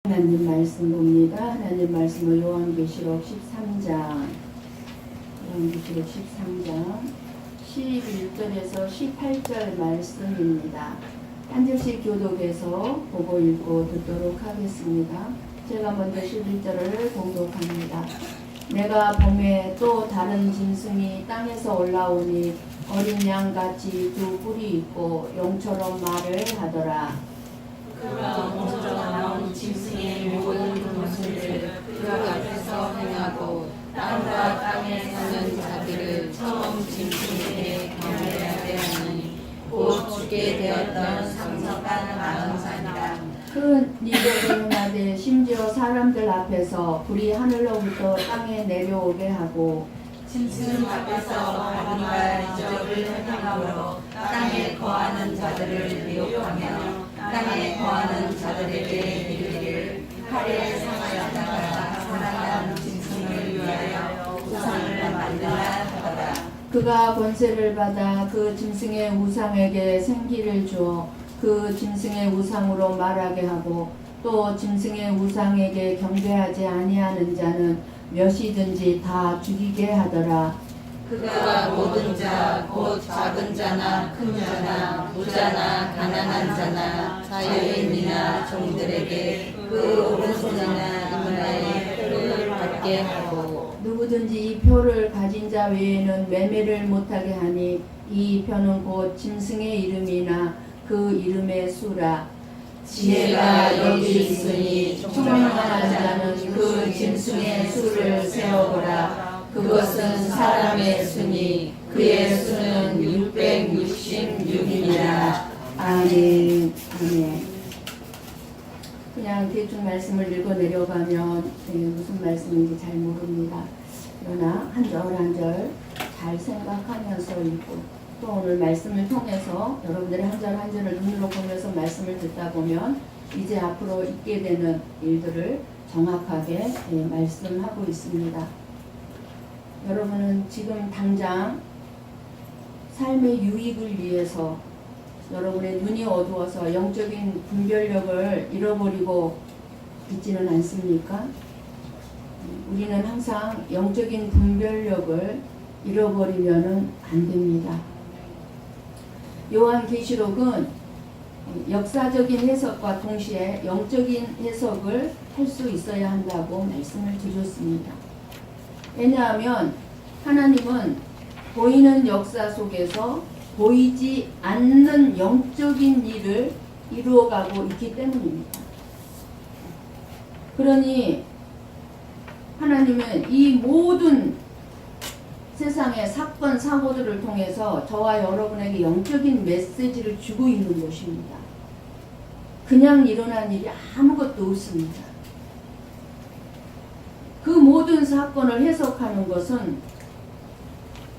하나님 말씀 봅니다. 하나님 말씀은 요한계시록 13장 11절에서 18절 말씀입니다. 한 절씩 교독해서 보고 읽고 듣도록 하겠습니다. 제가 먼저 11절을 공독합니다. 내가 봄에 또 다른 짐승이 땅에서 올라오니 어린 양같이 두 뿔이 있고 용처럼 말을 하더라. 그가 먼저 나온 짐승의 모든 것을 그 앞에서 행하고 땅과 땅에 사는 자들을 처음 짐승에게 경배하게 하니 곧 죽게 되었던 상석한 망상이다. 큰 일을 행하되 심지어 사람들 앞에서 불이 하늘로부터 땅에 내려오게 하고 짐승 앞에서 바른말 이적을 행함으로 땅에 거하는 자들을 미혹하며 땅에 거하는 자들에게 이르기를 칼에 상하였다가 살아난 짐승을 위하여 우상을 만들라 하더라. 그가 권세를 받아 그 짐승의 우상에게 생기를 주어 그 짐승의 우상으로 말하게 하고 또 짐승의 우상에게 경배하지 아니하는 자는 몇이든지 다 죽이게 하더라. 그가 모든 자, 곧 작은 자나 큰 자나 부자나 가난한 자나 자유인이나 종들에게 그 오른손이나 이마에 표를 받게 하고 누구든지 이 표를 가진 자 외에는 매매를 못하게 하니 이 표는 곧 짐승의 이름이나 그 이름의 수라. 지혜가 여기 있으니 총명한 자는 그 짐승의 수를 세어보라. 그것은 사람의 수니 그의 수는 666이라. 아멘. 아멘. 그냥 대충 말씀을 읽어 내려가면 무슨 말씀인지 잘 모릅니다. 그러나 한 절 한 절 잘 생각하면서 읽고 또 오늘 말씀을 통해서 여러분들이 한 절 한 절을 눈으로 보면서 말씀을 듣다 보면 이제 앞으로 있게 되는 일들을 정확하게 말씀하고 있습니다. 여러분은 지금 당장 삶의 유익을 위해서 여러분의 눈이 어두워서 영적인 분별력을 잃어버리고 있지는 않습니까? 우리는 항상 영적인 분별력을 잃어버리면 안 됩니다. 요한계시록은 역사적인 해석과 동시에 영적인 해석을 할 수 있어야 한다고 말씀을 드렸습니다. 왜냐하면 하나님은 보이는 역사 속에서 보이지 않는 영적인 일을 이루어가고 있기 때문입니다. 그러니 하나님은 이 모든 세상의 사건, 사고들을 통해서 저와 여러분에게 영적인 메시지를 주고 있는 것입니다. 그냥 일어난 일이 아무것도 없습니다. 그 모든 사건을 해석하는 것은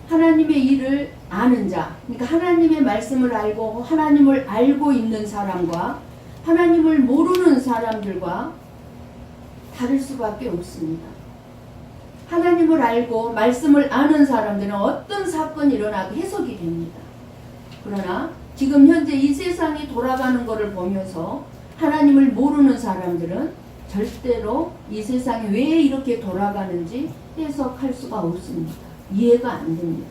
하나님의 일을 아는 자, 그러니까 하나님의 말씀을 알고 하나님을 알고 있는 사람과 하나님을 모르는 사람들과 다를 수밖에 없습니다. 하나님을 알고 말씀을 아는 사람들은 어떤 사건이 일어나도 해석이 됩니다. 그러나 지금 현재 이 세상이 돌아가는 것을 보면서 하나님을 모르는 사람들은 절대로 이 세상이 왜 이렇게 돌아가는지 해석할 수가 없습니다. 이해가 안 됩니다.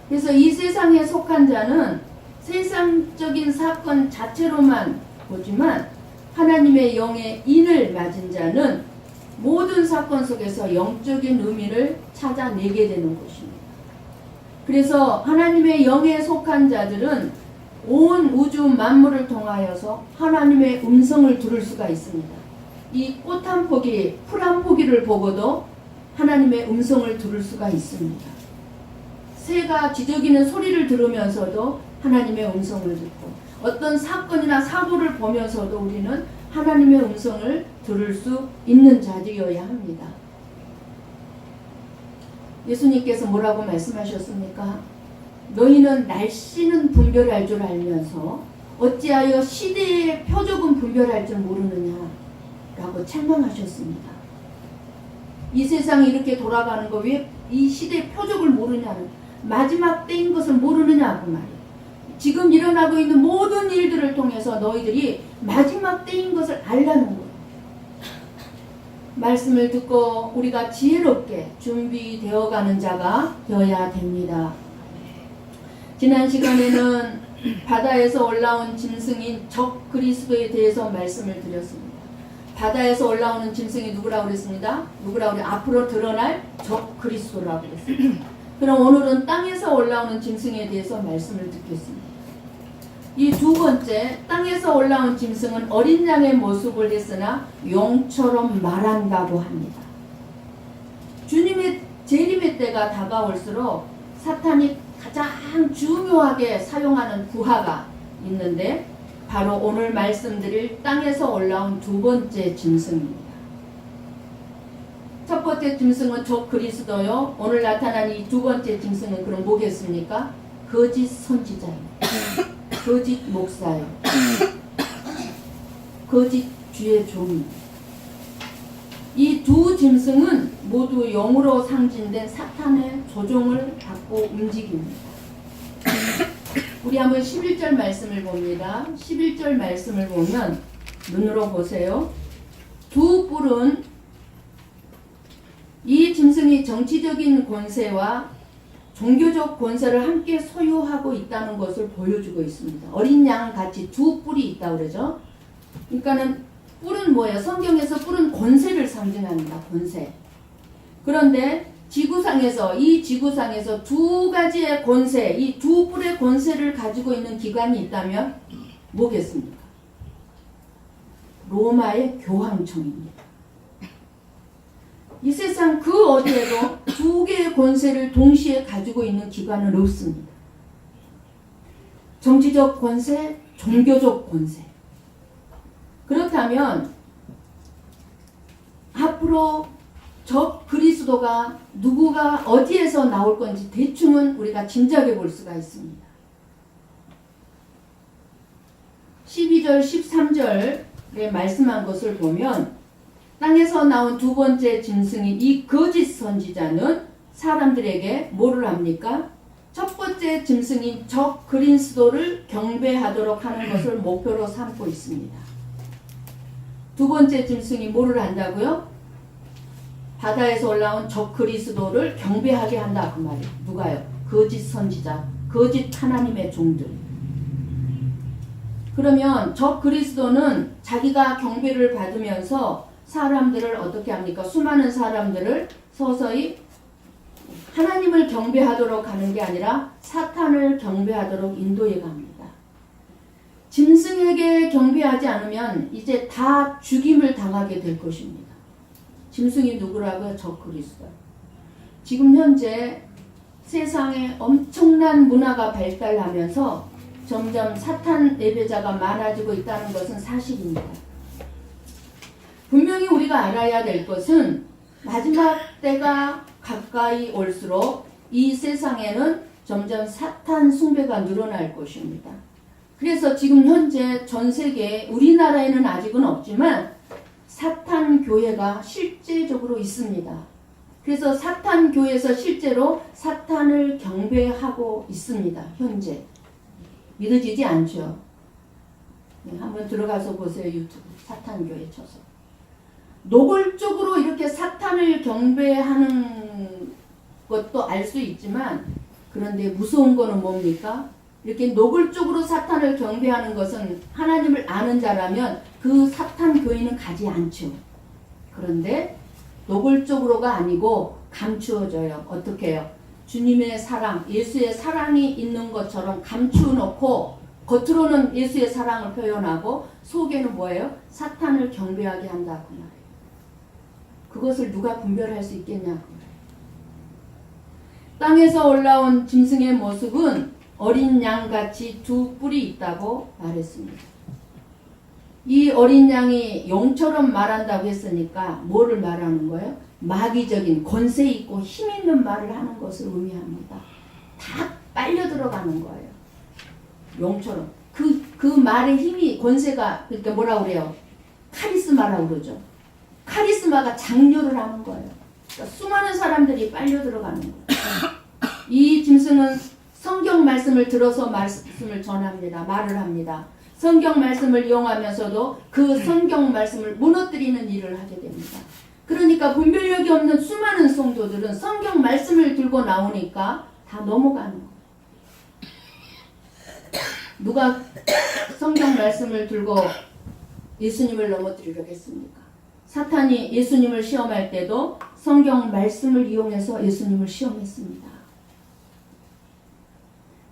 그래서 이 세상에 속한 자는 세상적인 사건 자체로만 보지만 하나님의 영의 인을 맞은 자는 모든 사건 속에서 영적인 의미를 찾아내게 되는 것입니다. 그래서 하나님의 영에 속한 자들은 온 우주 만물을 통하여서 하나님의 음성을 들을 수가 있습니다. 이 꽃 한 포기, 풀 한 포기를 보고도 하나님의 음성을 들을 수가 있습니다. 새가 지저귀는 소리를 들으면서도 하나님의 음성을 듣고 어떤 사건이나 사고를 보면서도 우리는 하나님의 음성을 들을 수 있는 자들이어야 합니다. 예수님께서 뭐라고 말씀하셨습니까? 너희는 날씨는 분별할 줄 알면서 어찌하여 시대의 표적은 분별할 줄 모르느냐 라고 책망하셨습니다. 이 세상이 이렇게 돌아가는 거 왜 이 시대의 표적을 모르냐는, 마지막 때인 것을 모르느냐고 말이에요. 지금 일어나고 있는 모든 일들을 통해서 너희들이 마지막 때인 것을 알라는 거예요. 말씀을 듣고 우리가 지혜롭게 준비되어가는 자가 되어야 됩니다. 지난 시간에는 바다에서 올라온 짐승인 적 그리스도에 대해서 말씀을 드렸습니다. 바다에서 올라오는 짐승이 누구라고 그랬습니다? 누구라고 그래? 앞으로 드러날 적 그리스도라고 그랬습니다. 그럼 오늘은 땅에서 올라오는 짐승에 대해서 말씀을 듣겠습니다. 이 두 번째, 땅에서 올라온 짐승은 어린 양의 모습을 했으나 용처럼 말한다고 합니다. 주님의 재림의 때가 다가올수록 사탄이 가장 중요하게 사용하는 구하가 있는데 바로 오늘 말씀드릴 땅에서 올라온 두 번째 짐승입니다. 첫 번째 짐승은 적 그리스도요. 오늘 나타난 이 두 번째 짐승은 그럼 뭐겠습니까? 거짓 선지자입니다. 거짓 목사요. 거짓 주의 종입니다. 이 두 짐승은 모두 영으로 상징된 사탄의 조종을 받고 움직입니다. 우리 한번 11절 말씀을 봅니다. 11절 말씀을 보면 눈으로 보세요. 두 뿔은 이 짐승이 정치적인 권세와 종교적 권세를 함께 소유하고 있다는 것을 보여주고 있습니다. 어린 양 같이 두 뿔이 있다고 그러죠. 그러니까는 뿔은 뭐예요? 성경에서 뿔은 권세를 상징합니다. 권세. 그런데 이 지구상에서 두 가지의 권세, 이 두 뿔의 권세를 가지고 있는 기관이 있다면 뭐겠습니까? 로마의 교황청입니다. 이 세상 그 어디에도 두 개의 권세를 동시에 가지고 있는 기관은 없습니다. 정치적 권세, 종교적 권세. 그렇다면 앞으로 적 그리스도가 누구가 어디에서 나올 건지 대충은 우리가 짐작해 볼 수가 있습니다. 12절, 13절에 말씀한 것을 보면 땅에서 나온 두 번째 짐승인 이 거짓 선지자는 사람들에게 뭐를 합니까? 첫 번째 짐승인 적 그리스도를 경배하도록 하는 것을 목표로 삼고 있습니다. 두 번째 짐승이 뭐를 한다고요? 바다에서 올라온 적 그리스도를 경배하게 한다 그 말이에요. 누가요? 거짓 선지자, 거짓 하나님의 종들. 그러면 적 그리스도는 자기가 경배를 받으면서 사람들을 어떻게 합니까? 수많은 사람들을 서서히 하나님을 경배하도록 하는 게 아니라 사탄을 경배하도록 인도해 갑니다. 짐승에게 경배하지 않으면 이제 다 죽임을 당하게 될 것입니다. 짐승이 누구라고요? 적 그리스도. 지금 현재 세상에 엄청난 문화가 발달하면서 점점 사탄 예배자가 많아지고 있다는 것은 사실입니다. 분명히 우리가 알아야 될 것은 마지막 때가 가까이 올수록 이 세상에는 점점 사탄 숭배가 늘어날 것입니다. 그래서 지금 현재 전 세계 우리나라에는 아직은 없지만 사탄 교회가 실제적으로 있습니다. 그래서 사탄 교회에서 실제로 사탄을 경배하고 있습니다. 현재. 믿어지지 않죠? 네, 한번 들어가서 보세요. 유튜브 사탄 교회 쳐서. 노골적으로 이렇게 사탄을 경배하는 것도 알 수 있지만 그런데 무서운 거는 뭡니까? 이렇게 노골적으로 사탄을 경배하는 것은 하나님을 아는 자라면 그 사탄 교회는 가지 않죠. 그런데 노골적으로가 아니고 감추어져요. 어떻게 해요? 주님의 사랑, 예수의 사랑이 있는 것처럼 감추어놓고 겉으로는 예수의 사랑을 표현하고 속에는 뭐예요? 사탄을 경배하게 한다 그 말이에요. 그것을 누가 분별할 수 있겠냐 그 말이에요. 땅에서 올라온 짐승의 모습은 어린 양같이 두 뿔이 있다고 말했습니다. 이 어린 양이 용처럼 말한다고 했으니까 뭐를 말하는 거예요? 마귀적인 권세 있고 힘 있는 말을 하는 것을 의미합니다. 다 빨려 들어가는 거예요. 용처럼. 그 말의 힘이 권세가 그러니까 뭐라고 그래요? 카리스마라고 그러죠. 카리스마가 장렬을 하는 거예요. 그러니까 수많은 사람들이 빨려 들어가는 거예요. 이 짐승은 성경 말씀을 들어서 말씀을 전합니다. 말을 합니다. 성경 말씀을 이용하면서도 그 성경 말씀을 무너뜨리는 일을 하게 됩니다. 그러니까 분별력이 없는 수많은 성도들은 성경 말씀을 들고 나오니까 다 넘어가는 거예요. 누가 성경 말씀을 들고 예수님을 넘어뜨리려겠습니까? 사탄이 예수님을 시험할 때도 성경 말씀을 이용해서 예수님을 시험했습니다.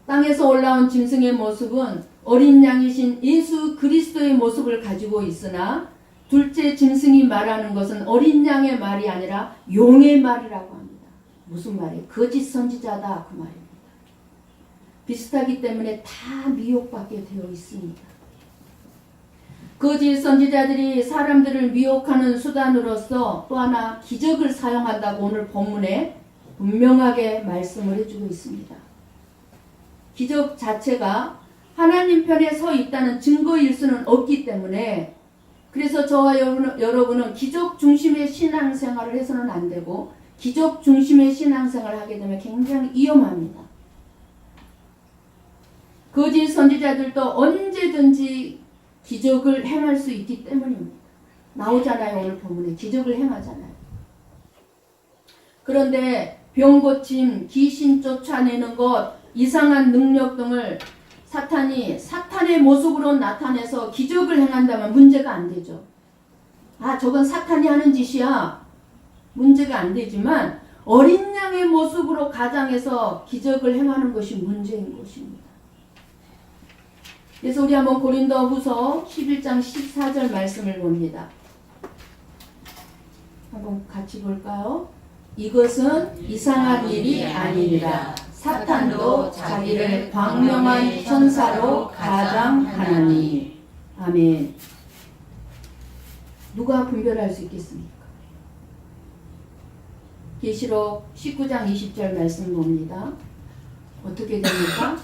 땅에서 올라온 짐승의 모습은 어린 양이신 예수 그리스도의 모습을 가지고 있으나 둘째 짐승이 말하는 것은 어린 양의 말이 아니라 용의 말이라고 합니다. 무슨 말이에요? 거짓 선지자다 그 말입니다. 비슷하기 때문에 다 미혹받게 되어 있습니다. 거짓 선지자들이 사람들을 미혹하는 수단으로서 또 하나 기적을 사용한다고 오늘 본문에 분명하게 말씀을 해주고 있습니다. 기적 자체가 하나님 편에 서 있다는 증거일 수는 없기 때문에 그래서 저와 여러분은 기적 중심의 신앙생활을 해서는 안 되고 기적 중심의 신앙생활을 하게 되면 굉장히 위험합니다. 거짓 선지자들도 언제든지 기적을 행할 수 있기 때문입니다. 나오잖아요. 오늘 본문에 기적을 행하잖아요. 그런데 병 고침, 귀신 쫓아내는 것, 이상한 능력 등을 사탄이 사탄의 모습으로 나타내서 기적을 행한다면 문제가 안 되죠. 아, 저건 사탄이 하는 짓이야. 문제가 안 되지만 어린 양의 모습으로 가장해서 기적을 행하는 것이 문제인 것입니다. 그래서 우리 한번 고린도후서 11장 14절 말씀을 봅니다. 한번 같이 볼까요? 이것은 이상한 일이 아니니라. 사탄도 자기를 광명한 천사로 가장하나니. 아멘. 누가 분별할 수 있겠습니까? 계시록 19장 20절 말씀 봅니다. 어떻게 됩니까?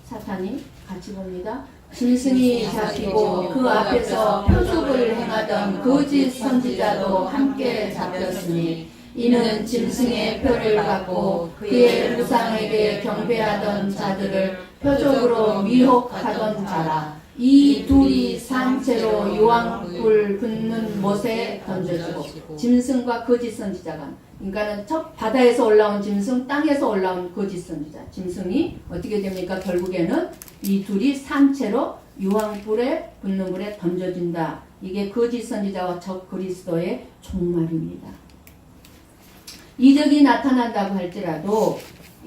사탄이 같이 봅니다. 짐승이 잡히고 그 앞에서 표적을 행하던 거짓 선지자도 함께 잡혔으니 이는 짐승의 표를 받고 그의 우상에게 경배하던 자들을 표적으로 미혹하던 자라. 이 둘이 상체로 유황불 붙는 못에 던져지고 짐승과 거짓 선지자가 그러니까는 첫 바다에서 올라온 짐승, 땅에서 올라온 거짓 선지자. 짐승이 어떻게 됩니까? 결국에는 이 둘이 상체로 유황불에 붙는 불에 던져진다. 이게 거짓 선지자와 적 그리스도의 종말입니다. 이적이 나타난다고 할지라도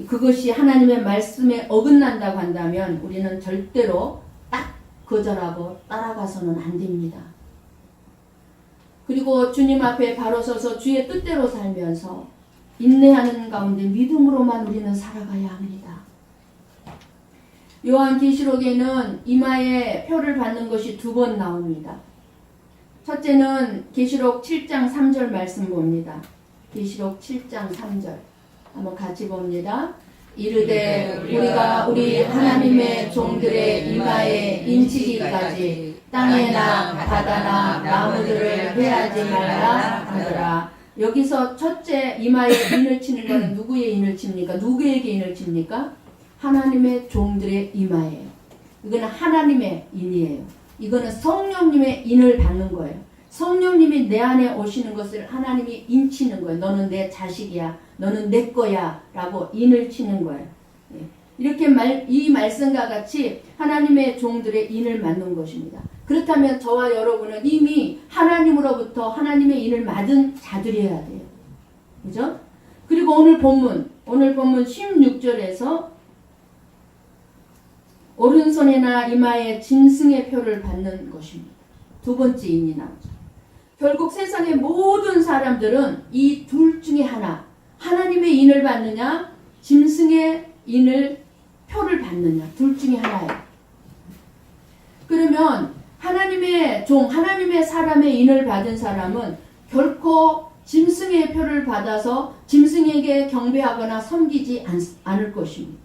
그것이 하나님의 말씀에 어긋난다고 한다면 우리는 절대로 딱 거절하고 따라가서는 안 됩니다. 그리고 주님 앞에 바로 서서 주의 뜻대로 살면서 인내하는 가운데 믿음으로만 우리는 살아가야 합니다. 요한계시록에는 이마에 표를 받는 것이 2번 나옵니다. 첫째는 계시록 7장 3절 말씀 봅니다. 계시록 7장 3절 한번 같이 봅니다. 이르되 우리가 우리 하나님의 종들의 이마에 인치기까지 땅에나 바다나 나무들을 베하지 말라 하더라. 여기서 첫째 이마에 인을 치는 것은 누구의 인을 칩니까? 누구에게 인을 칩니까? 하나님의 종들의 이마예요. 이거는 하나님의 인이에요. 이거는 성령님의 인을 받는 거예요. 성령님이 내 안에 오시는 것을 하나님이 인치는 거예요. 너는 내 자식이야. 너는 내 거야. 라고 인을 치는 거예요. 이렇게 이 말씀과 같이 하나님의 종들의 인을 맞는 것입니다. 그렇다면 저와 여러분은 이미 하나님으로부터 하나님의 인을 맞은 자들이어야 돼요. 그죠? 그리고 오늘 본문 16절에서 오른손이나 이마에 짐승의 표를 받는 것입니다. 2번째 인이 나오죠. 결국 세상의 모든 사람들은 이 둘 중에 하나, 하나님의 인을 받느냐, 짐승의 표를 받느냐, 둘 중에 하나예요. 그러면 하나님의 종, 하나님의 사람의 인을 받은 사람은 결코 짐승의 표를 받아서 짐승에게 경배하거나 섬기지 않을 것입니다.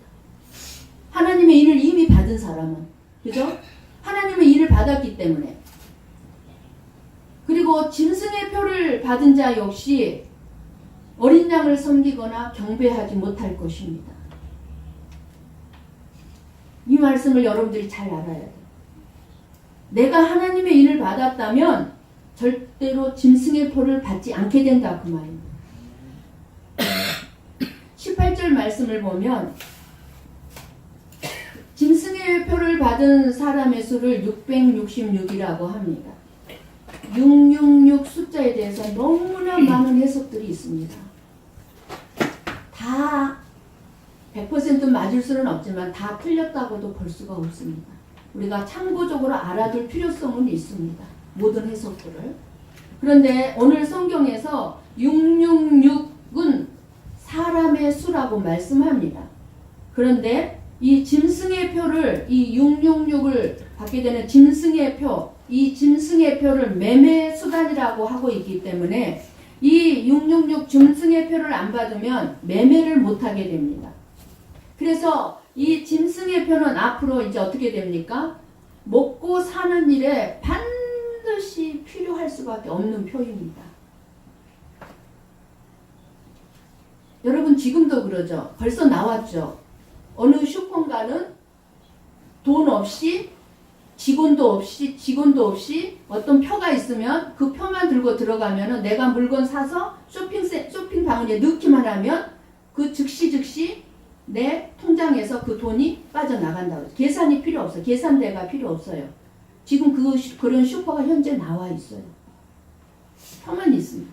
하나님의 인을 이미 받은 사람은, 그죠? 하나님의 인을 받았기 때문에. 그리고 짐승의 표를 받은 자 역시 어린 양을 섬기거나 경배하지 못할 것입니다. 이 말씀을 여러분들이 잘 알아야 돼요. 내가 하나님의 인을 받았다면 절대로 짐승의 표를 받지 않게 된다 그 말입니다. 18절 말씀을 보면 짐승의 표를 받은 사람의 수를 666이라고 합니다. 666 숫자에 대해서 너무나 많은 해석들이 있습니다. 다 100% 맞을 수는 없지만 다 틀렸다고도 볼 수가 없습니다. 우리가 참고적으로 알아둘 필요성은 있습니다. 모든 해석들을. 그런데 오늘 성경에서 666은 사람의 수라고 말씀합니다. 그런데 이 짐승의 표를, 이 666을 받게 되는 짐승의 표, 이 짐승의 표를 매매 수단이라고 하고 있기 때문에 이 666 짐승의 표를 안 받으면 매매를 못하게 됩니다. 그래서 이 짐승의 표는 앞으로 이제 어떻게 됩니까? 먹고 사는 일에 반드시 필요할 수밖에 없는 표입니다. 여러분 지금도 그러죠. 벌써 나왔죠. 어느 슈퍼인가는 돈 없이 직원도 없이 어떤 표가 있으면 그 표만 들고 들어가면은 내가 물건 사서 쇼핑 바구니에 넣기만 하면 그 즉시 내 통장에서 그 돈이 빠져나간다고. 계산이 필요 없어요. 계산대가 필요 없어요. 지금 그런 슈퍼가 현재 나와 있어요. 표만 있습니다.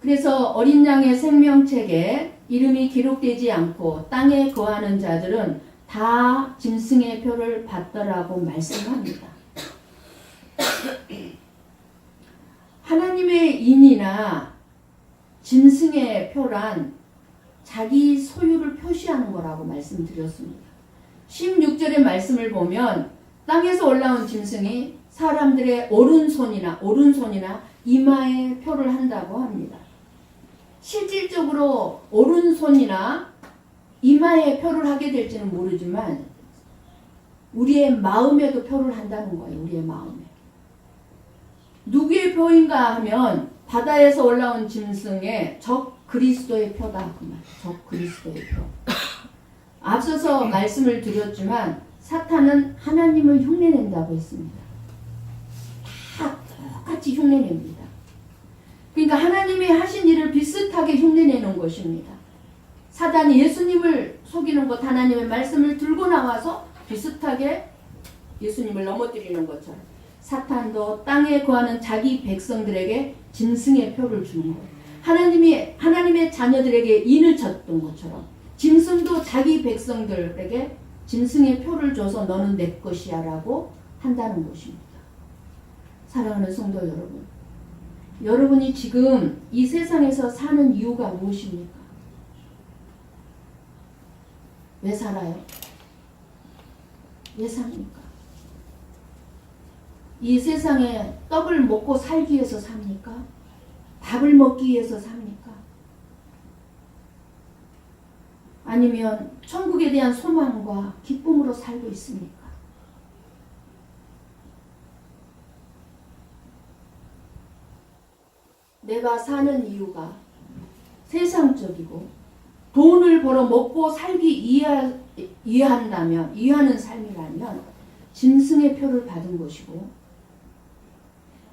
그래서 어린 양의 생명책에 이름이 기록되지 않고 땅에 거하는 자들은 다 짐승의 표를 받더라고 말씀합니다. 하나님의 인이나 짐승의 표란 자기 소유를 표시하는 거라고 말씀드렸습니다. 16절의 말씀을 보면 땅에서 올라온 짐승이 사람들의 오른손이나 이마에 표를 한다고 합니다. 실질적으로 오른손이나 이마에 표를 하게 될지는 모르지만 우리의 마음에도 표를 한다는 거예요. 우리의 마음에. 누구의 표인가 하면 바다에서 올라온 짐승의 적 그리스도의 표다. 그 말. 적 그리스도의 표. 앞서서 말씀을 드렸지만 사탄은 하나님을 흉내낸다고 했습니다. 다 똑같이 흉내냅니다. 그러니까 하나님이 하신 일을 비슷하게 흉내내는 것입니다. 사단이 예수님을 속이는 것, 하나님의 말씀을 들고 나와서 비슷하게 예수님을 넘어뜨리는 것처럼 사탄도 땅에 거하는 자기 백성들에게 짐승의 표를 주는 거예요. 하나님의 자녀들에게 인을 쳤던 것처럼 짐승도 자기 백성들에게 짐승의 표를 줘서 너는 내 것이야 라고 한다는 것입니다. 사랑하는 성도 여러분, 여러분이 지금 이 세상에서 사는 이유가 무엇입니까? 왜 살아요? 왜 삽니까? 이 세상에 떡을 먹고 살기 위해서 삽니까? 밥을 먹기 위해서 삽니까? 아니면 천국에 대한 소망과 기쁨으로 살고 있습니까? 내가 사는 이유가 세상적이고 돈을 벌어 먹고 살기 위하는 삶이라면 짐승의 표를 받은 것이고,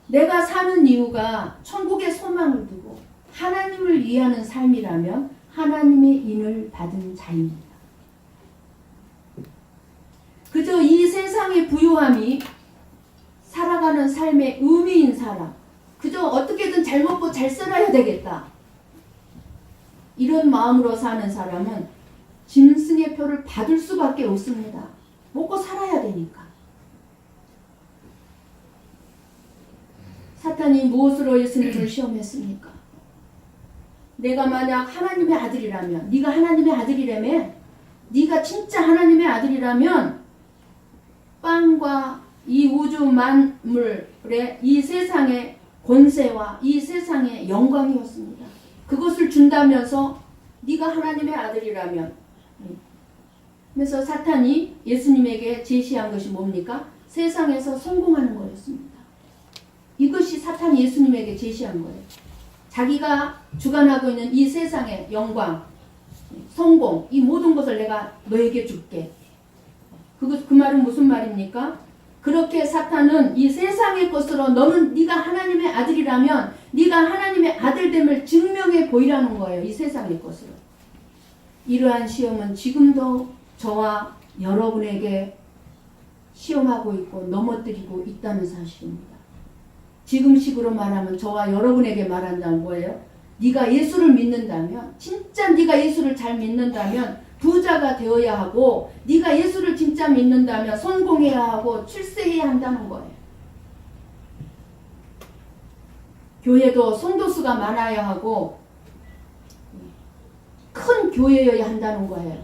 내가 사는 이유가 천국의 소망을 두고 하나님을 위하는 삶이라면 하나님의 인을 받은 자입니다. 그저 이 세상의 부유함이 살아가는 삶의 의미인 사람, 그저 어떻게든 잘 먹고 잘 살아야 되겠다, 이런 마음으로 사는 사람은 짐승의 표를 받을 수밖에 없습니다. 먹고 살아야 되니까. 사탄이 무엇으로 예수님을 시험했습니까? 내가 만약 하나님의 아들이라면, 네가 하나님의 아들이라며, 네가 진짜 하나님의 아들이라면 빵과 이 우주 만물의 이 세상의 권세와 이 세상의 영광이었습니다. 그것을 준다면서 네가 하나님의 아들이라면. 그래서 사탄이 예수님에게 제시한 것이 뭡니까? 세상에서 성공하는 거였습니다. 이것이 사탄이 예수님에게 제시한 거예요. 자기가 주관하고 있는 이 세상의 영광, 성공, 이 모든 것을 내가 너에게 줄게. 그 말은 무슨 말입니까? 그렇게 사탄은 이 세상의 것으로 너는 네가 하나님의 아들이라면 네가 하나님의 아들됨을 증명해 보이라는 거예요. 이 세상의 것으로. 이러한 시험은 지금도 저와 여러분에게 시험하고 있고 넘어뜨리고 있다는 사실입니다. 지금식으로 말하면 저와 여러분에게 말한다는 거예요. 네가 예수를 믿는다면, 진짜 네가 예수를 잘 믿는다면 부자가 되어야 하고, 네가 예수를 진짜 믿는다면 성공해야 하고 출세해야 한다는 거예요. 교회도 성도수가 많아야 하고 큰 교회여야 한다는 거예요.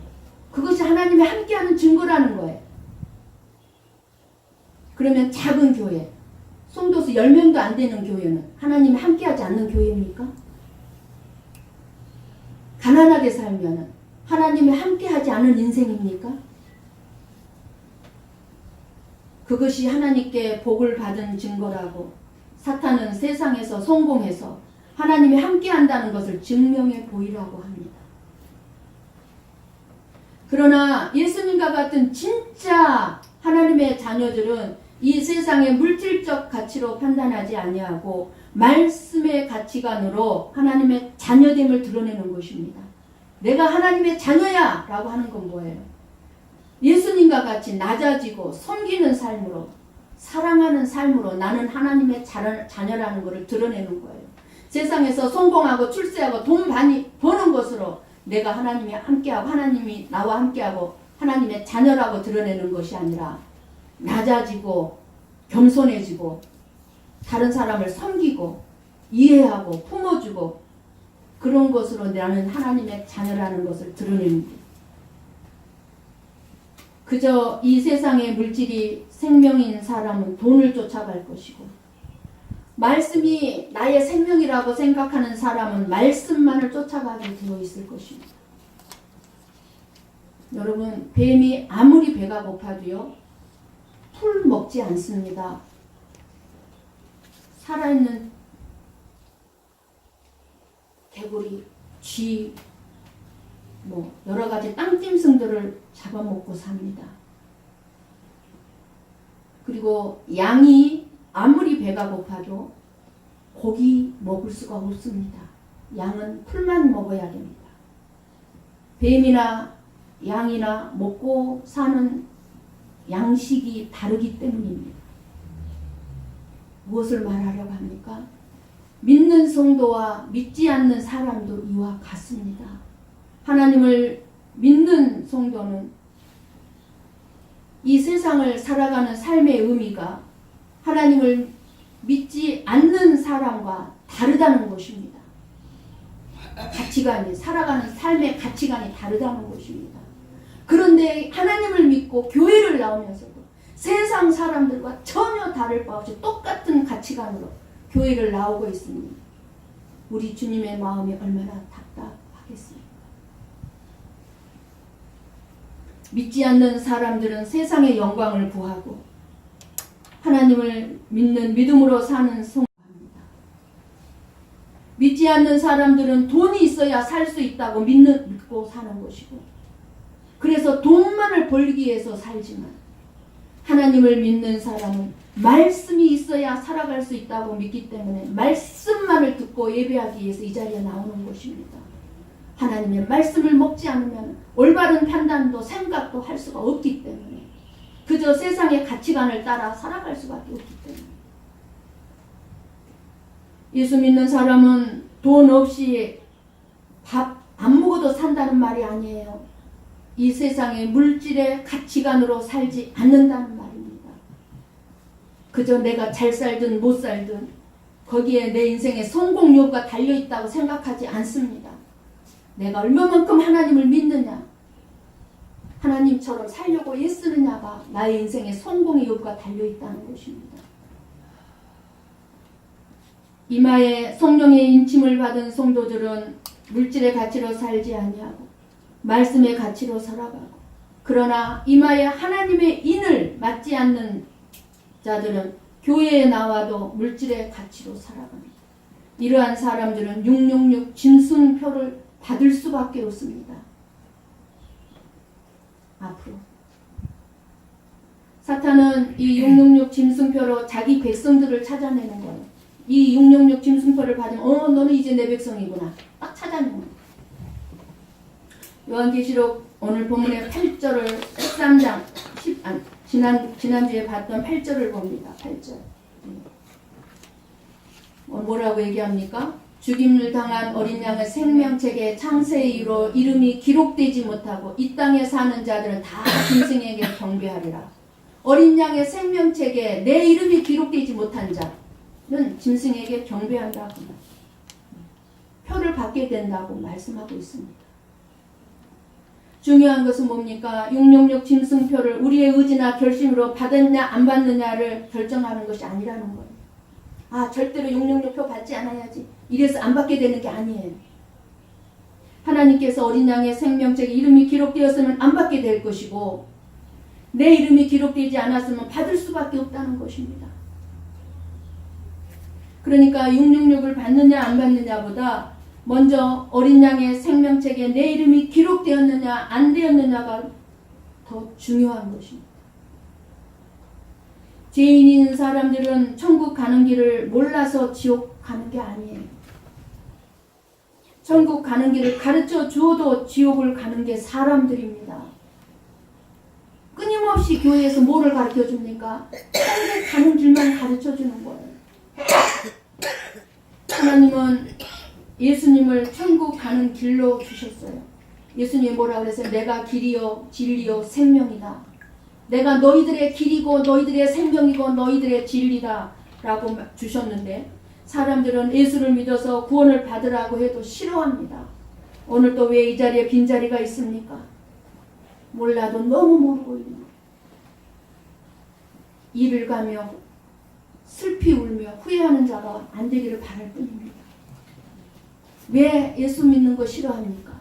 그것이 하나님이 함께하는 증거라는 거예요. 그러면 작은 교회, 성도수 10명도 안 되는 교회는 하나님이 함께하지 않는 교회입니까? 가난하게 살면 하나님이 함께하지 않은 인생입니까? 그것이 하나님께 복을 받은 증거라고 사탄은 세상에서 성공해서 하나님이 함께한다는 것을 증명해 보이라고 합니다. 그러나 예수님과 같은 진짜 하나님의 자녀들은 이 세상의 물질적 가치로 판단하지 아니하고 말씀의 가치관으로 하나님의 자녀됨을 드러내는 것입니다. 내가 하나님의 자녀야 라고 하는 건 뭐예요? 예수님과 같이 낮아지고 섬기는 삶으로, 사랑하는 삶으로 나는 하나님의 자녀라는 것을 드러내는 거예요. 세상에서 성공하고 출세하고 돈 많이 버는 것으로 내가 하나님이 함께하고 하나님이 나와 함께하고 하나님의 자녀라고 드러내는 것이 아니라 낮아지고 겸손해지고 다른 사람을 섬기고 이해하고 품어주고 그런 것으로 나는 하나님의 자녀라는 것을 드러내는 거예요. 그저 이 세상의 물질이 생명인 사람은 돈을 쫓아갈 것이고, 말씀이 나의 생명이라고 생각하는 사람은 말씀만을 쫓아가게 되어 있을 것입니다. 여러분, 뱀이 아무리 배가 고파도요 풀 먹지 않습니다. 살아있는 개구리, 쥐, 여러 가지 땅짐승들을 잡아먹고 삽니다. 그리고 양이 아무리 배가 고파도 고기 먹을 수가 없습니다. 양은 풀만 먹어야 됩니다. 뱀이나 양이나 먹고 사는 양식이 다르기 때문입니다. 무엇을 말하려고 합니까? 믿는 성도와 믿지 않는 사람도 이와 같습니다. 하나님을 믿는 성도는 이 세상을 살아가는 삶의 의미가 하나님을 믿지 않는 사람과 다르다는 것입니다. 가치관이, 살아가는 삶의 가치관이 다르다는 것입니다. 그런데 하나님을 믿고 교회를 나오면서도 세상 사람들과 전혀 다를 바 없이 똑같은 가치관으로 교회를 나오고 있으니 우리 주님의 마음이 얼마나 답답하겠습니까? 믿지 않는 사람들은 세상의 영광을 구하고 하나님을 믿는 믿음으로 사는 성도입니다. 믿지 않는 사람들은 돈이 있어야 살 수 있다고 믿고 사는 것이고, 그래서 돈만을 벌기 위해서 살지만 하나님을 믿는 사람은 말씀이 있어야 살아갈 수 있다고 믿기 때문에 말씀만을 듣고 예배하기 위해서 이 자리에 나오는 것입니다. 하나님의 말씀을 먹지 않으면 올바른 판단도 생각도 할 수가 없기 때문에 그저 세상의 가치관을 따라 살아갈 수밖에 없기 때문에 예수 믿는 사람은 돈 없이 밥 안 먹어도 산다는 말이 아니에요. 이 세상의 물질의 가치관으로 살지 않는다는 말입니다. 그저 내가 잘 살든 못 살든 거기에 내 인생의 성공 여부가 달려있다고 생각하지 않습니다. 내가 얼마만큼 하나님을 믿느냐, 하나님처럼 살려고 애쓰느냐가 나의 인생의 성공의 여부가 달려있다는 것입니다. 이마에 성령의 인침을 받은 성도들은 물질의 가치로 살지 아니하고 말씀의 가치로 살아가고, 그러나 이마에 하나님의 인을 맞지 않는 자들은 교회에 나와도 물질의 가치로 살아갑니다. 이러한 사람들은 666 짐승표를 받을 수밖에 없습니다. 앞으로 사탄은 이 666 짐승표로 자기 백성들을 찾아내는 거예요. 이 666 짐승표를 받으면 너는 이제 내 백성이구나. 딱 찾아내는 거예요. 요한계시록 오늘 본문의 8절을 13장 지난주에 봤던 8절을 봅니다. 8절. 뭐라고 얘기합니까? 죽임을 당한 어린 양의 생명책에 창세의 이후로 이름이 기록되지 못하고 이 땅에 사는 자들은 다 짐승에게 경배하리라. 어린 양의 생명책에 내 이름이 기록되지 못한 자는 짐승에게 경배한다고 표를 받게 된다고 말씀하고 있습니다. 중요한 것은 뭡니까? 666 짐승표를 우리의 의지나 결심으로 받았냐 안 받느냐를 결정하는 것이 아니라는 거예요. 절대로 666표 받지 않아야지. 이래서 안 받게 되는 게 아니에요. 하나님께서 어린 양의 생명책에 이름이 기록되었으면 안 받게 될 것이고 내 이름이 기록되지 않았으면 받을 수밖에 없다는 것입니다. 그러니까 666을 받느냐 안 받느냐보다 먼저 어린 양의 생명책에 내 이름이 기록되었느냐 안 되었느냐가 더 중요한 것입니다. 죄인인 사람들은 천국 가는 길을 몰라서 지옥 가는 게 아니에요. 천국 가는 길을 가르쳐 주어도 지옥을 가는 게 사람들입니다. 끊임없이 교회에서 뭐를 가르쳐 줍니까? 천국 가는 길만 가르쳐 주는 거예요. 하나님은 예수님을 천국 가는 길로 주셨어요. 예수님이 뭐라고 그랬어요? 내가 길이요 진리요 생명이다. 내가 너희들의 길이고 너희들의 생명이고 너희들의 진리다 라고 주셨는데 사람들은 예수를 믿어서 구원을 받으라고 해도 싫어합니다. 오늘 또 왜 이 자리에 빈자리가 있습니까? 몰라도 너무 모르고 있는 거예요. 이를 가며 슬피 울며 후회하는 자가 안 되기를 바랄 뿐입니다. 왜 예수 믿는 거 싫어합니까?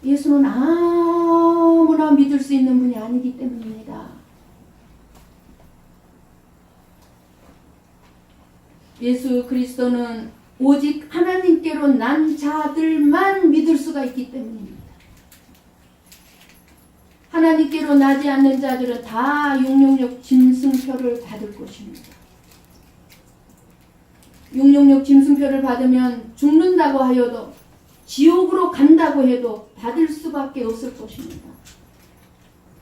예수는 아무나 믿을 수 있는 분이 아니기 때문입니다. 예수 그리스도는 오직 하나님께로 난 자들만 믿을 수가 있기 때문입니다. 하나님께로 나지 않는 자들은 다 666 짐승표를 받을 것입니다. 666 짐승표를 받으면 죽는다고 하여도 지옥으로 간다고 해도 받을 수밖에 없을 것입니다.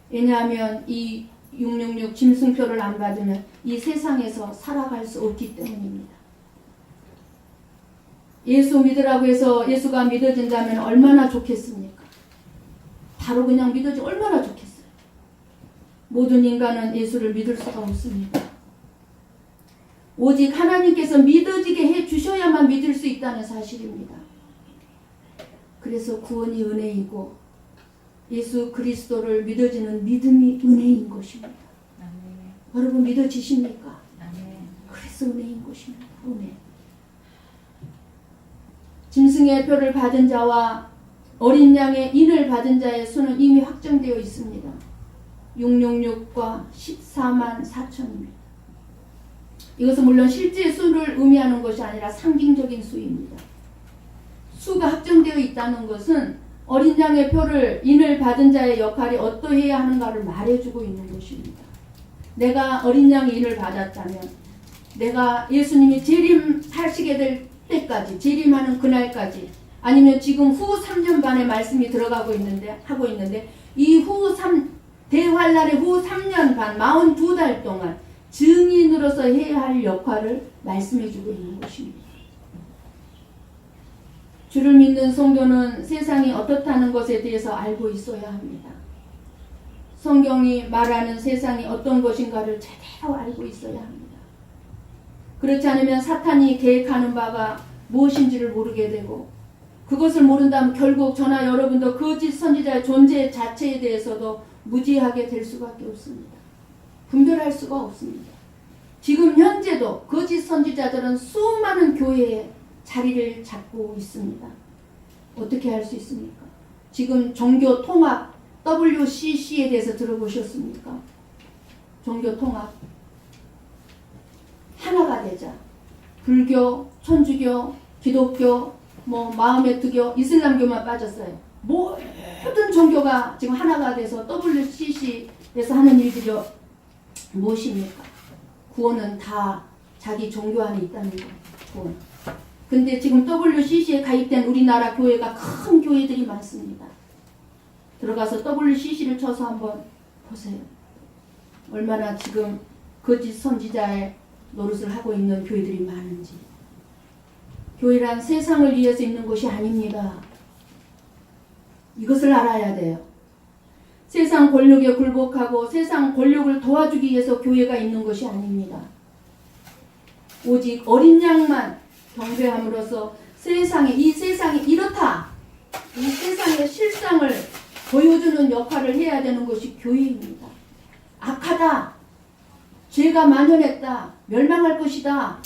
왜냐하면 이 666 짐승표를 안 받으면 이 세상에서 살아갈 수 없기 때문입니다. 예수 믿으라고 해서 예수가 믿어진다면 얼마나 좋겠습니까? 바로 그냥 믿어지면 얼마나 좋겠어요. 모든 인간은 예수를 믿을 수가 없습니다. 오직 하나님께서 믿어지게 해주셔야만 믿을 수 있다는 사실입니다. 그래서 구원이 은혜이고 예수 그리스도를 믿어지는 믿음이 은혜인 것입니다. 여러분 믿어지십니까? 그래서 은혜인 것입니다. 은혜. 짐승의 표를 받은 자와 어린 양의 인을 받은 자의 수는 이미 확정되어 있습니다. 666과 14만 4천입니다. 이것은 물론 실제 수를 의미하는 것이 아니라 상징적인 수입니다. 수가 확정되어 있다는 것은 어린 양의 표를 인을 받은 자의 역할이 어떠해야 하는가를 말해주고 있는 것입니다. 내가 어린 양의 인을 받았다면 내가 예수님이 재림하시게 될 때까지 재림하는 그날까지 아니면 지금 후 3년 반의 말씀이 들어가고 있는데 하고 있는데 이 대환란의 후 3년 반 42달 동안 증인으로서 해야 할 역할을 말씀해주고 있는 것입니다. 주를 믿는 성도는 세상이 어떻다는 것에 대해서 알고 있어야 합니다. 성경이 말하는 세상이 어떤 것인가를 제대로 알고 있어야 합니다. 그렇지 않으면 사탄이 계획하는 바가 무엇인지를 모르게 되고 그것을 모른다면 결국 저나 여러분도 거짓 선지자의 존재 자체에 대해서도 무지하게 될 수밖에 없습니다. 분별할 수가 없습니다. 지금 현재도 거짓 선지자들은 수많은 교회에 자리를 잡고 있습니다. 어떻게 할 수 있습니까? 지금 종교 통합 WCC에 대해서 들어보셨습니까? 종교 통합 하나가 되자. 불교, 천주교, 기독교, 마음의 투교, 이슬람교만 빠졌어요. 모든 종교가 지금 하나가 돼서 WCC 그래서 하는 일들이 무엇입니까? 구원은 다 자기 종교 안에 있다는 거예요. 구원. 근데 지금 WCC에 가입된 우리나라 교회가 큰 교회들이 많습니다. 들어가서 WCC를 쳐서 한번 보세요. 얼마나 지금 거짓 선지자의 노릇을 하고 있는 교회들이 많은지. 교회란 세상을 위해서 있는 것이 아닙니다. 이것을 알아야 돼요. 세상 권력에 굴복하고 세상 권력을 도와주기 위해서 교회가 있는 것이 아닙니다. 오직 어린 양만 경배함으로써 이 세상이 이렇다. 이 세상의 실상을 보여주는 역할을 해야 되는 것이 교회입니다. 악하다. 죄가 만연했다. 멸망할 것이다.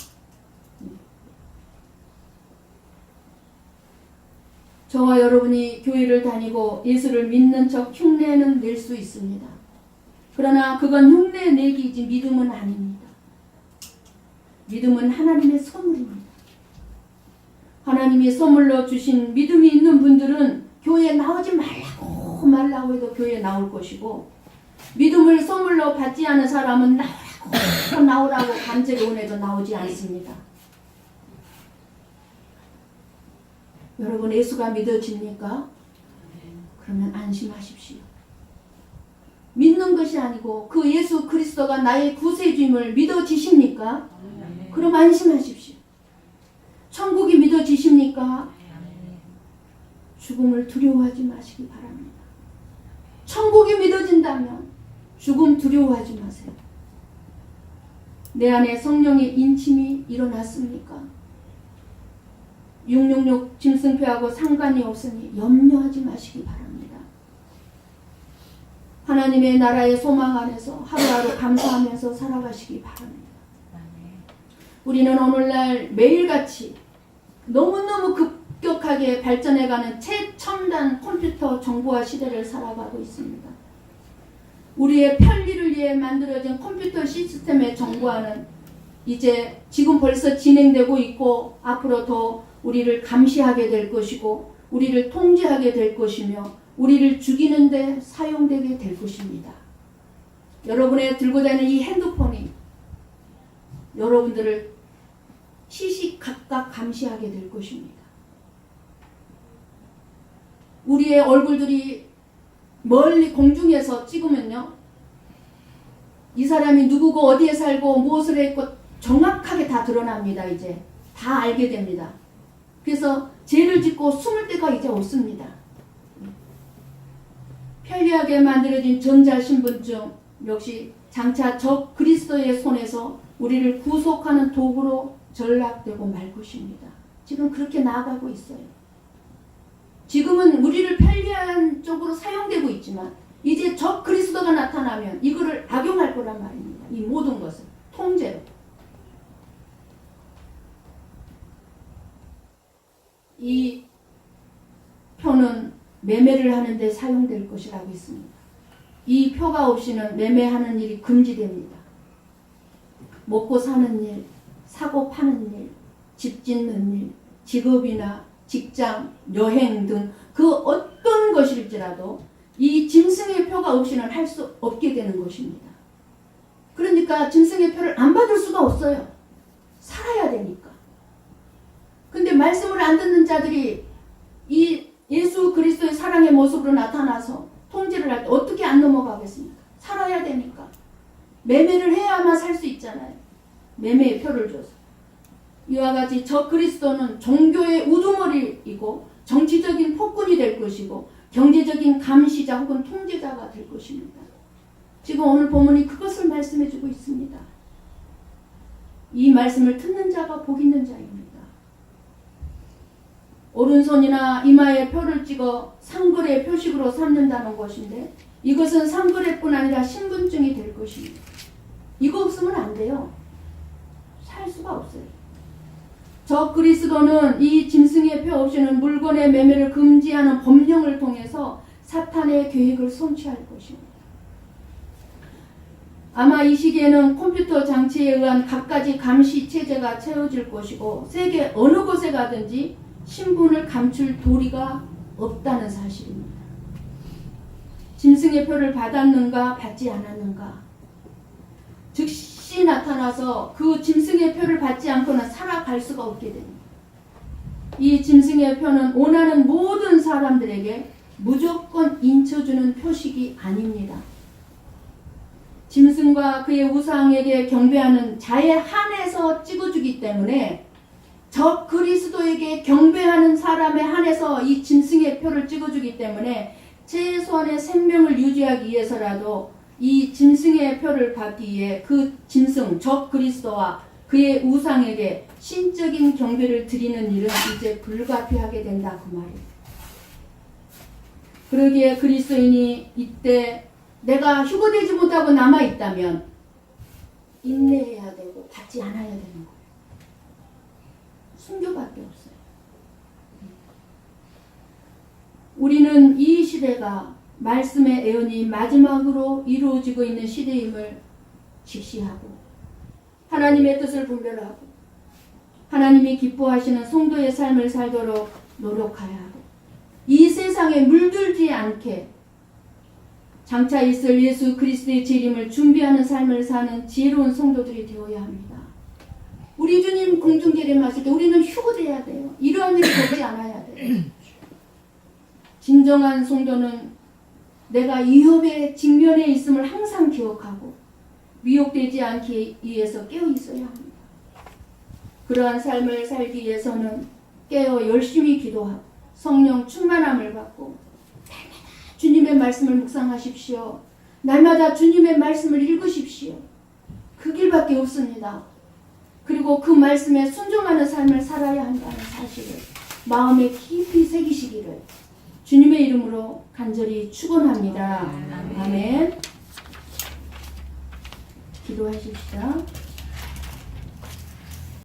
저와 여러분이 교회를 다니고 예수를 믿는 척 흉내는 낼 수 있습니다. 그러나 그건 흉내 내기이지 믿음은 아닙니다. 믿음은 하나님의 선물입니다. 하나님이 선물로 주신 믿음이 있는 분들은 교회에 나오지 말라고 해도 교회에 나올 것이고, 믿음을 선물로 받지 않은 사람은 나오라고 간절히 원해도 나오지 않습니다. 여러분, 예수가 믿어집니까? 그러면 안심하십시오. 믿는 것이 아니고 그 예수 그리스도가 나의 구세주임을 믿어지십니까? 그럼 안심하십시오. 천국이 믿어지십니까? 죽음을 두려워하지 마시기 바랍니다. 천국이 믿어진다면 죽음 두려워하지 마세요. 내 안에 성령의 인침이 일어났습니까? 666 짐승표하고 상관이 없으니 염려하지 마시기 바랍니다. 하나님의 나라의 소망 안에서 하루하루 감사하면서 살아가시기 바랍니다. 우리는 오늘날 매일같이 너무너무 급격하게 발전해가는 최첨단 컴퓨터 정보화 시대를 살아가고 있습니다. 우리의 편리를 위해 만들어진 컴퓨터 시스템의 정보화는 이제 지금 벌써 진행되고 있고 앞으로 더 우리를 감시하게 될 것이고 우리를 통제하게 될 것이며 우리를 죽이는 데 사용되게 될 것입니다. 여러분의 들고 다니는 이 핸드폰이 여러분들을 시시각각 감시하게 될 것입니다. 우리의 얼굴들이 멀리 공중에서 찍으면요, 이 사람이 누구고 어디에 살고 무엇을 했고 정확하게 다 드러납니다. 이제 다 알게 됩니다. 그래서 죄를 짓고 숨을 데가 이제 없습니다. 편리하게 만들어진 전자신분증 역시 장차 적 그리스도의 손에서 우리를 구속하는 도구로 전락되고 말 것입니다. 지금 그렇게 나아가고 있어요. 지금은 우리를 편리한 쪽으로 사용되고 있지만 이제 적 그리스도가 나타나면 이거를 악용할 거란 말입니다. 이 모든 것을 통제로. 이 표는 매매를 하는 데 사용될 것이라고 했습니다. 이 표가 없이는 매매하는 일이 금지됩니다. 먹고 사는 일, 사고 파는 일, 집 짓는 일, 직업이나 직장, 여행 등 그 어떤 것일지라도 이 짐승의 표가 없이는 할 수 없게 되는 것입니다. 그러니까 짐승의 표를 안 받을 수가 없어요. 살아야 되니까. 근데 말씀을 안 듣는 자들이 이 예수 그리스도의 사랑의 모습으로 나타나서 통제를 할 때 어떻게 안 넘어가겠습니까? 살아야 되니까. 매매를 해야만 살 수 있잖아요. 매매의 표를 줘서. 이와 같이 저 그리스도는 종교의 우두머리이고 정치적인 폭군이 될 것이고 경제적인 감시자 혹은 통제자가 될 것입니다. 지금 오늘 본문이 그것을 말씀해주고 있습니다. 이 말씀을 듣는 자가 복 있는 자입니다. 오른손이나 이마에 표를 찍어 상거래 표식으로 삼는다는 것인데 이것은 상거래뿐 아니라 신분증이 될 것입니다. 이거 없으면 안 돼요. 살 수가 없어요. 저 그리스도는 이 짐승의 표 없이는 물건의 매매를 금지하는 법령을 통해서 사탄의 계획을 성취할 것입니다. 아마 이 시기에는 컴퓨터 장치에 의한 갖가지 감시 체제가 채워질 것이고 세계 어느 곳에 가든지 신분을 감출 도리가 없다는 사실입니다. 짐승의 표를 받았는가 받지 않았는가 즉시 나타나서 그 짐승의 표를 받지 않고는 살아갈 수가 없게 됩니다. 이 짐승의 표는 원하는 모든 사람들에게 무조건 인쳐주는 표식이 아닙니다. 짐승과 그의 우상에게 경배하는 자에 한해서 찍어주기 때문에 적 그리스도에게 경배하는 사람에 한해서 이 짐승의 표를 찍어주기 때문에 최소한의 생명을 유지하기 위해서라도 이 짐승의 표를 받기 위해 그 짐승 적 그리스도와 그의 우상에게 신적인 경배를 드리는 일은 이제 불가피하게 된다 그 말이에요. 그러기에 그리스도인이 이때 내가 휴거되지 못하고 남아있다면 인내해야 되고 받지 않아야 되는 거예요. 순교밖에 없어요. 우리는 이 시대가 말씀의 애언이 마지막으로 이루어지고 있는 시대임을 직시하고 하나님의 뜻을 분별하고 하나님이 기뻐하시는 성도의 삶을 살도록 노력해야 하고 이 세상에 물들지 않게 장차 있을 예수 그리스도의 재림을 준비하는 삶을 사는 지혜로운 성도들이 되어야 합니다. 우리 주님 공중재림하실 때 우리는 휴거돼야 돼요. 이러한 일이 되지 않아야 돼요. 진정한 성도는 내가 위협의 직면에 있음을 항상 기억하고 미혹되지 않기 위해서 깨어 있어야 합니다. 그러한 삶을 살기 위해서는 깨어 열심히 기도하고 성령 충만함을 받고 날마다 주님의 말씀을 묵상하십시오. 날마다 주님의 말씀을 읽으십시오. 그 길밖에 없습니다. 그리고 그 말씀에 순종하는 삶을 살아야 한다는 사실을 마음에 깊이 새기시기를 주님의 이름으로 간절히 축원합니다. 아멘. 기도하십시다.